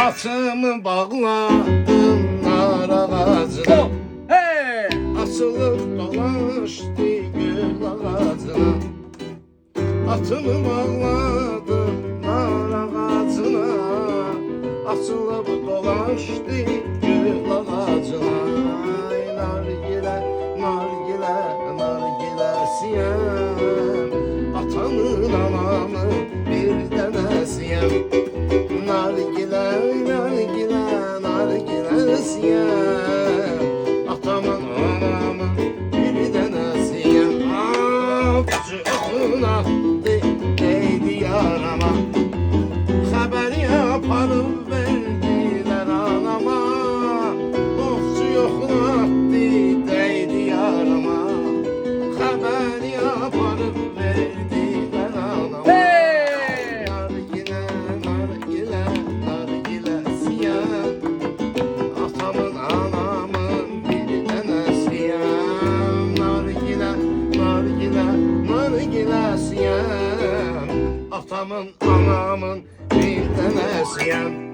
Atımı bağladım nar ağacına. Hey! Açılıp dolaştı gül ağacına. Atımı bağladım nar ağacına. Açılıp dolaştı gül ağacına. Nargile, nargile, nargile siyem. Atamın anamın bir denesiyem. Nargile, nargile, nargile siyem. Atamın anamın bir denesiyem. Avcı oğluna değdi yarama. Haberi yaparım verdiler anama. Ofçu yoxuna değdi yarama. Haberi yaparım verdiler anama. Hey! Nargile, nargile, nargile siyem. Atamın anamın bir denesiyem. Nargile, nargile, nargile siyem. Atamın anamın bir denesiyem.